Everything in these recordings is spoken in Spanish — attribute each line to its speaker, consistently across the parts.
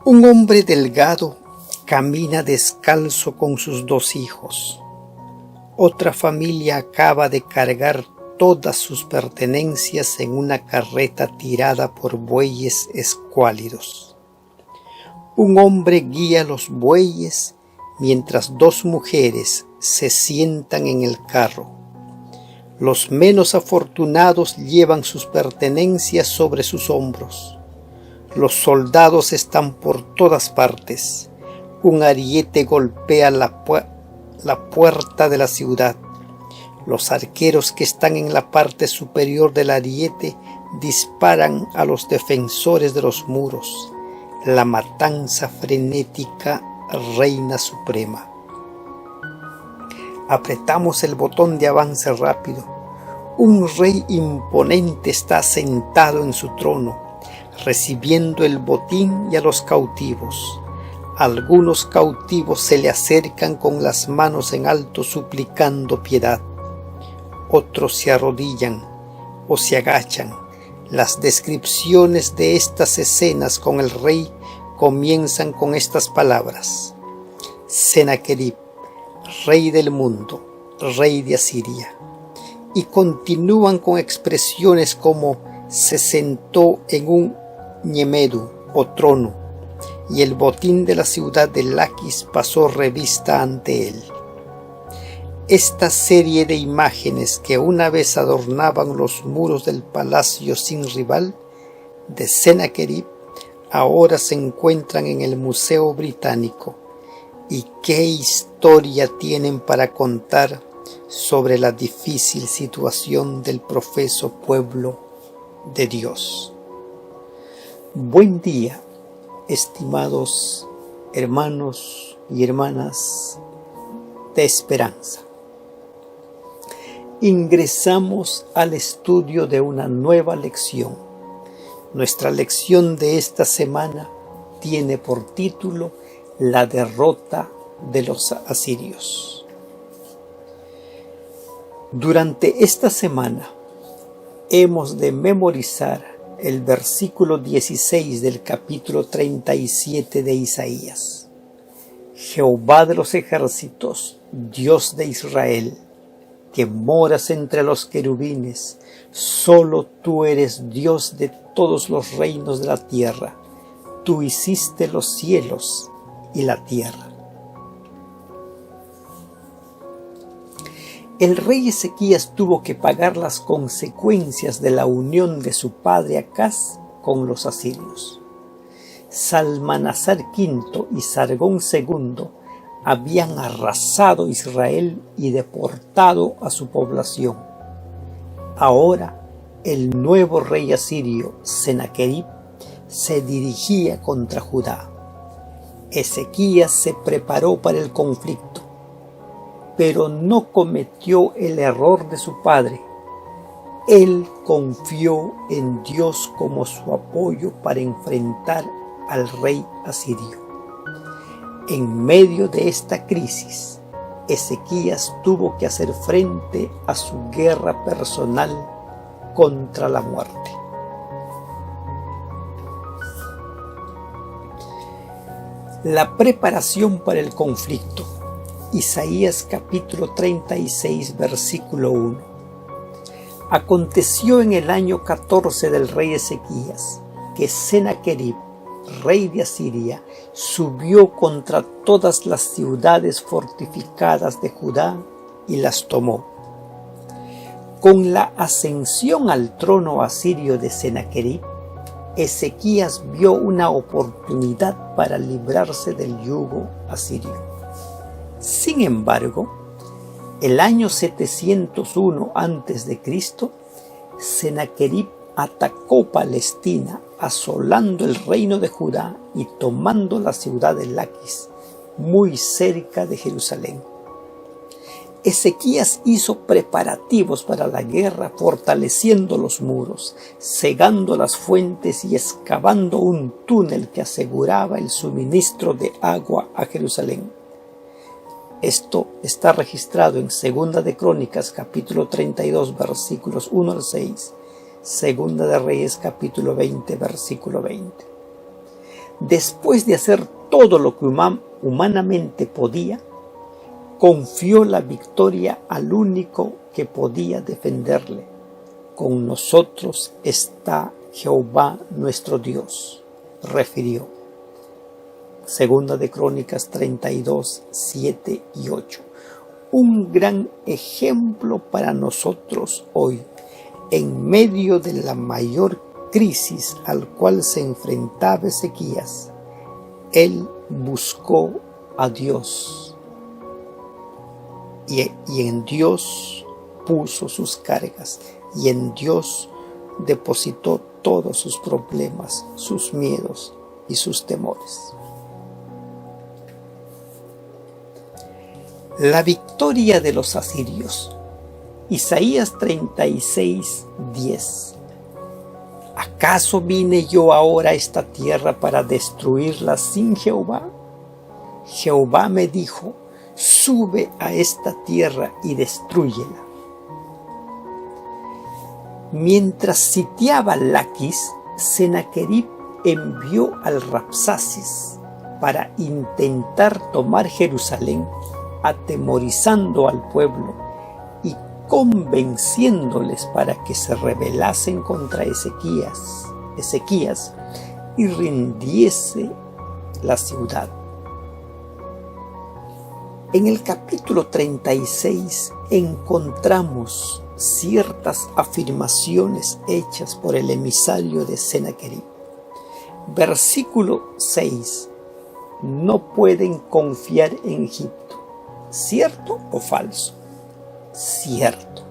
Speaker 1: Un hombre delgado camina descalzo con sus 2 hijos. Otra familia acaba de cargar todas sus pertenencias en una carreta tirada por bueyes escuálidos. Un hombre guía los bueyes mientras 2 mujeres se sientan en el carro. Los menos afortunados llevan sus pertenencias sobre sus hombros. Los soldados están por todas partes. Un ariete golpea la puerta de la ciudad. Los arqueros que están en la parte superior del ariete disparan a los defensores de los muros. La matanza frenética reina suprema. Apretamos el botón de avance rápido. Un rey imponente está sentado en su trono, recibiendo el botín y a los cautivos. Algunos cautivos se le acercan con las manos en alto suplicando piedad. Otros se arrodillan o se agachan. Las descripciones de estas escenas con el rey comienzan con estas palabras: Sennacherib, rey del mundo, rey de Asiria. Y continúan con expresiones como se sentó en un ñemedu o trono, y el botín de la ciudad de Laquis pasó revista ante él. Esta serie de imágenes que una vez adornaban los muros del palacio sin rival de Sennacherib ahora se encuentran en el Museo Británico. ¿Y qué historia tienen para contar sobre la difícil situación del profeso pueblo de Dios? Buen día, estimados hermanos y hermanas de esperanza. Ingresamos al estudio de una nueva lección. Nuestra lección de esta semana tiene por título La derrota de los asirios. Durante esta semana hemos de memorizar el versículo 16 del capítulo 37 de Isaías. Jehová de los ejércitos, Dios de Israel, que moras entre los querubines, solo tú eres Dios de todos los reinos de la tierra. Tú hiciste los cielos y la tierra. El rey Ezequías tuvo que pagar las consecuencias de la unión de su padre Acaz con los asirios. Salmanasar V y Sargón II habían arrasado Israel y deportado a su población. Ahora el nuevo rey asirio, Sennacherib, se dirigía contra Judá. Ezequías se preparó para el conflicto, pero no cometió el error de su padre. Él confió en Dios como su apoyo para enfrentar al rey asirio. En medio de esta crisis, Ezequías tuvo que hacer frente a su guerra personal contra la muerte. La preparación para el conflicto. Isaías capítulo 36, versículo 1. Aconteció en el año 14 del rey Ezequías que Sennacherib, rey de Asiria, subió contra todas las ciudades fortificadas de Judá y las tomó. Con la ascensión al trono asirio de Sennacherib, Ezequías vio una oportunidad para librarse del yugo asirio. Sin embargo, el año 701 a.C., Sennacherib atacó Palestina, asolando el reino de Judá y tomando la ciudad de Laquis, muy cerca de Jerusalén. Ezequías hizo preparativos para la guerra, fortaleciendo los muros, cegando las fuentes y excavando un túnel que aseguraba el suministro de agua a Jerusalén. Esto está registrado en 2 de Crónicas, capítulo 32, versículos 1 al 6, 2 de Reyes, capítulo 20, versículo 20. Después de hacer todo lo que humanamente podía, confió la victoria al único que podía defenderle. Con nosotros está Jehová nuestro Dios, refirió. Segunda de Crónicas 32, 7 y 8. Un gran ejemplo para nosotros hoy, en medio de la mayor crisis al cual se enfrentaba Ezequías. Él buscó a Dios y en Dios puso sus cargas y en Dios depositó todos sus problemas, sus miedos y sus temores. La victoria de los asirios. Isaías 36, 10. ¿Acaso vine yo ahora a esta tierra para destruirla sin Jehová? Jehová me dijo, sube a esta tierra y destrúyela. Mientras sitiaba Laquis, Sennacherib envió al Rabsacis para intentar tomar Jerusalén, atemorizando al pueblo y convenciéndoles para que se rebelasen contra Ezequías y rindiese la ciudad. En el capítulo 36 encontramos ciertas afirmaciones hechas por el emisario de Sennacherib. Versículo 6. No pueden confiar en Egipto. ¿Cierto o falso? Cierto.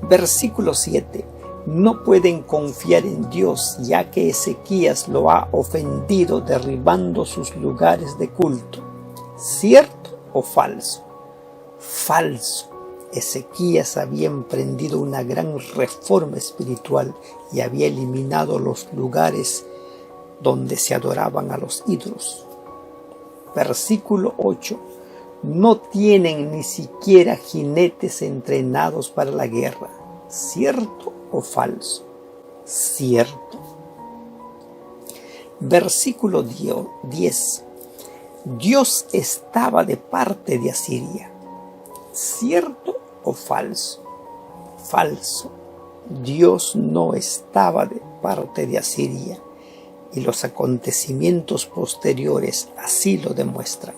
Speaker 1: Versículo 7. No pueden confiar en Dios, ya que Ezequías lo ha ofendido derribando sus lugares de culto. ¿Cierto o falso? Falso. Ezequías había emprendido una gran reforma espiritual y había eliminado los lugares donde se adoraban a los ídolos. Versículo 8. No tienen ni siquiera jinetes entrenados para la guerra. ¿Cierto o falso? Cierto. Versículo 10. Dios estaba de parte de Asiria. ¿Cierto o falso? Falso. Dios no estaba de parte de Asiria, y los acontecimientos posteriores así lo demuestran.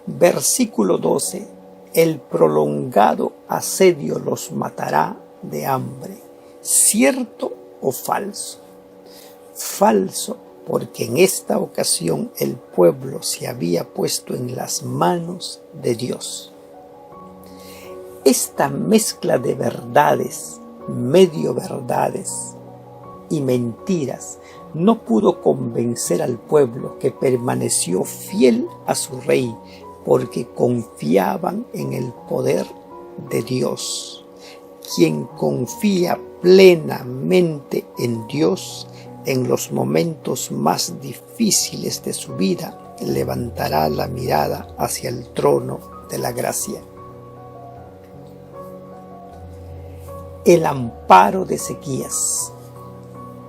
Speaker 1: Versículo 12. El prolongado asedio los matará de hambre. ¿Cierto o falso? Falso, porque en esta ocasión el pueblo se había puesto en las manos de Dios. Esta mezcla de verdades, medio verdades y mentiras no pudo convencer al pueblo, que permaneció fiel a su rey, porque confiaban en el poder de Dios. Quien confía plenamente en Dios en los momentos más difíciles de su vida, levantará la mirada hacia el trono de la gracia. El amparo de Ezequías.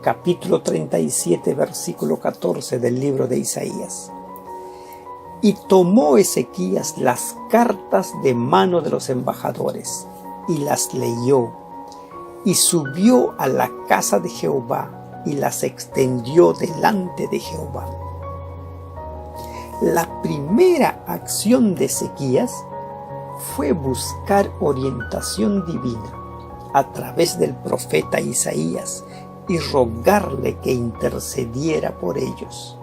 Speaker 1: Capítulo 37, versículo 14 del libro de Isaías. Y tomó Ezequías las cartas de mano de los embajadores y las leyó, y subió a la casa de Jehová y las extendió delante de Jehová. La primera acción de Ezequías fue buscar orientación divina a través del profeta Isaías y rogarle que intercediera por ellos.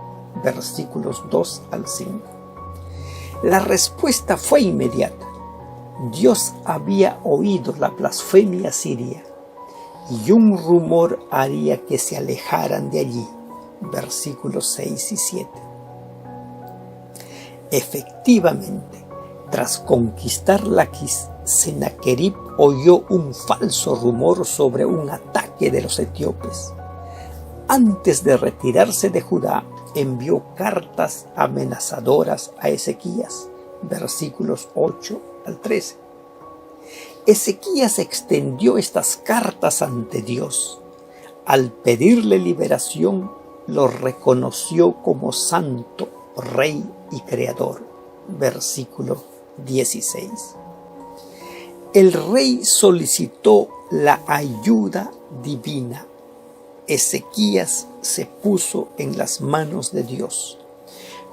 Speaker 1: Versículos 2 al 5. La respuesta fue inmediata. Dios había oído la blasfemia siria y un rumor haría que se alejaran de allí. Versículos 6 y 7. Efectivamente, tras conquistar Laquis, Sennacherib oyó un falso rumor sobre un ataque de los etíopes. Antes de retirarse de Judá, envió cartas amenazadoras a Ezequías, versículos 8 al 13. Ezequías extendió estas cartas ante Dios. Al pedirle liberación, lo reconoció como santo, rey y creador. Versículo 16. El rey solicitó la ayuda divina. Ezequías se puso en las manos de Dios,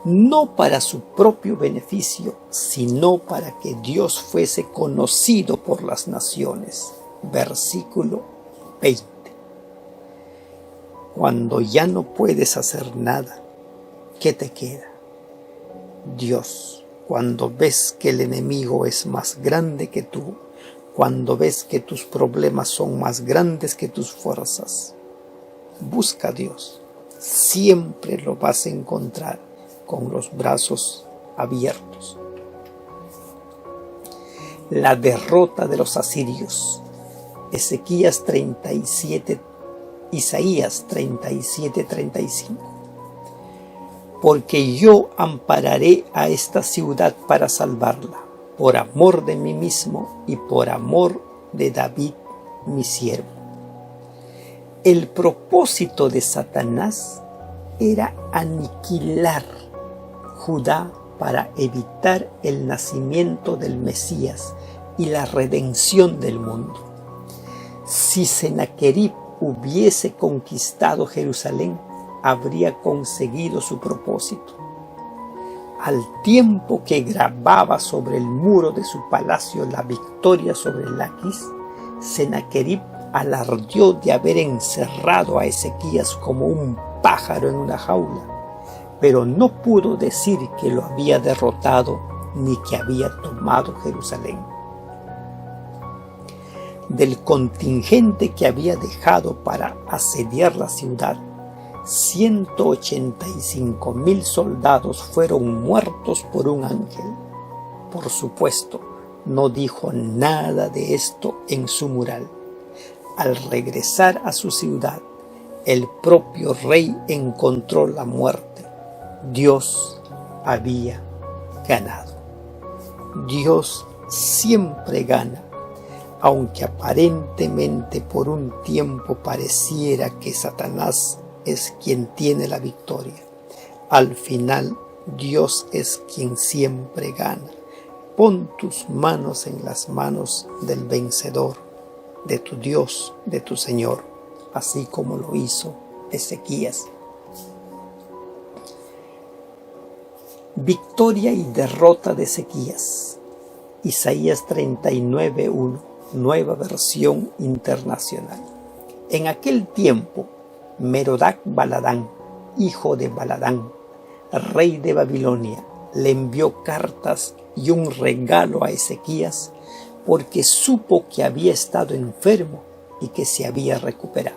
Speaker 1: no para su propio beneficio, sino para que Dios fuese conocido por las naciones. Versículo 20. Cuando ya no puedes hacer nada, ¿qué te queda? Dios. Cuando ves que el enemigo es más grande que tú, cuando ves que tus problemas son más grandes que tus fuerzas, busca a Dios. Siempre lo vas a encontrar con los brazos abiertos. La derrota de los asirios. Isaías 37:35. Porque yo ampararé a esta ciudad para salvarla, por amor de mí mismo y por amor de David, mi siervo. El propósito de Satanás era aniquilar Judá para evitar el nacimiento del Mesías y la redención del mundo. Si Sennacherib hubiese conquistado Jerusalén, habría conseguido su propósito. Al tiempo que grababa sobre el muro de su palacio la victoria sobre Laquis, Sennacherib alardeó de haber encerrado a Ezequías como un pájaro en una jaula, pero no pudo decir que lo había derrotado ni que había tomado Jerusalén. Del contingente que había dejado para asediar la ciudad, 185,000 soldados fueron muertos por un ángel. Por supuesto, no dijo nada de esto en su mural. Al regresar a su ciudad, el propio rey encontró la muerte. Dios había ganado. Dios siempre gana, aunque aparentemente por un tiempo pareciera que Satanás es quien tiene la victoria. Al final, Dios es quien siempre gana. Pon tus manos en las manos del vencedor, de tu Dios, de tu Señor, así como lo hizo Ezequías. Victoria y derrota de Ezequías. Isaías 39:1, nueva versión internacional. En aquel tiempo, Merodach Baladán, hijo de Baladán, rey de Babilonia, le envió cartas y un regalo a Ezequías porque supo que había estado enfermo y que se había recuperado.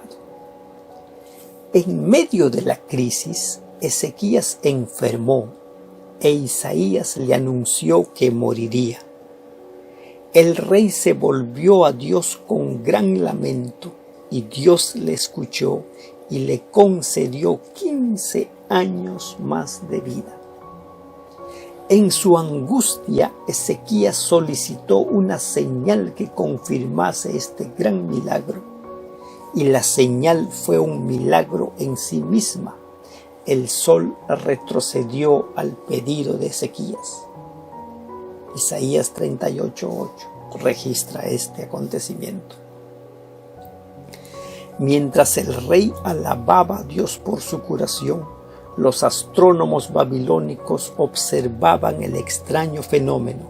Speaker 1: En medio de la crisis, Ezequías enfermó e Isaías le anunció que moriría. El rey se volvió a Dios con gran lamento y Dios le escuchó y le concedió 15 años más de vida. En su angustia, Ezequías solicitó una señal que confirmase este gran milagro, y la señal fue un milagro en sí misma. El sol retrocedió al pedido de Ezequías. Isaías 38:8 registra este acontecimiento. Mientras el rey alababa a Dios por su curación, los astrónomos babilónicos observaban el extraño fenómeno.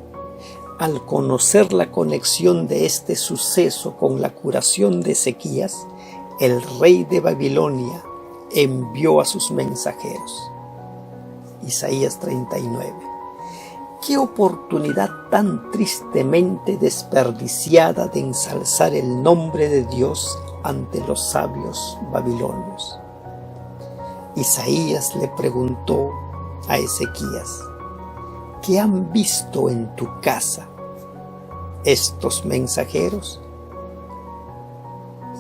Speaker 1: Al conocer la conexión de este suceso con la curación de Ezequías, el rey de Babilonia envió a sus mensajeros. Isaías 39. ¡Qué oportunidad tan tristemente desperdiciada de ensalzar el nombre de Dios ante los sabios babilonios! Isaías le preguntó a Ezequías: ¿qué han visto en tu casa estos mensajeros?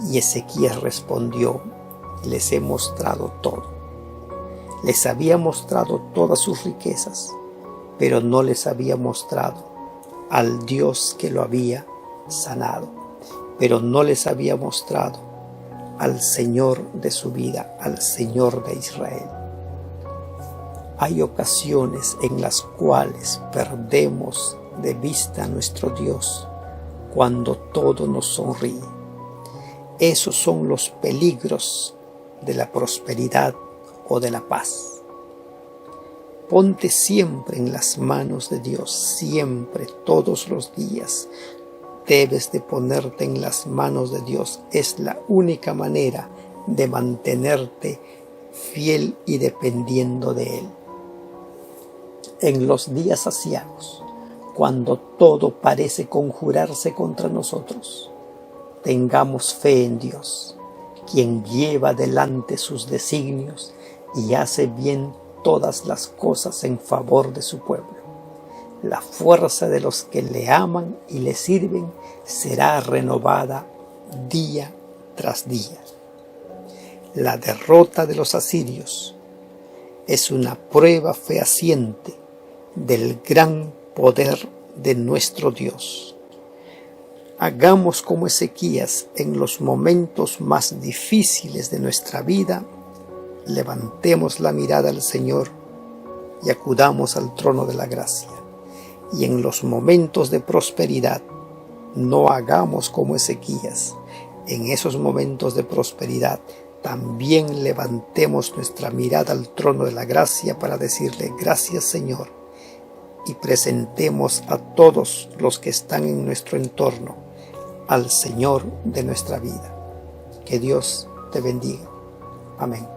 Speaker 1: Y Ezequías respondió: les he mostrado todo. Les había mostrado todas sus riquezas, pero no les había mostrado al Dios que lo había sanado, pero no les había mostrado al Señor de su vida, al Señor de Israel. Hay ocasiones en las cuales perdemos de vista a nuestro Dios cuando todo nos sonríe. Esos son los peligros de la prosperidad o de la paz. Ponte siempre en las manos de Dios, siempre, todos los días. Debes de ponerte en las manos de Dios. Es la única manera de mantenerte fiel y dependiendo de Él. En los días aciagos, cuando todo parece conjurarse contra nosotros, tengamos fe en Dios, quien lleva adelante sus designios y hace bien todas las cosas en favor de su pueblo. La fuerza de los que le aman y le sirven será renovada día tras día. La derrota de los asirios es una prueba fehaciente del gran poder de nuestro Dios. Hagamos como Ezequías en los momentos más difíciles de nuestra vida. Levantemos la mirada al Señor y acudamos al trono de la gracia. Y en los momentos de prosperidad, no hagamos como Ezequías. En esos momentos de prosperidad, también levantemos nuestra mirada al trono de la gracia para decirle: gracias, Señor, y presentemos a todos los que están en nuestro entorno al Señor de nuestra vida. Que Dios te bendiga. Amén.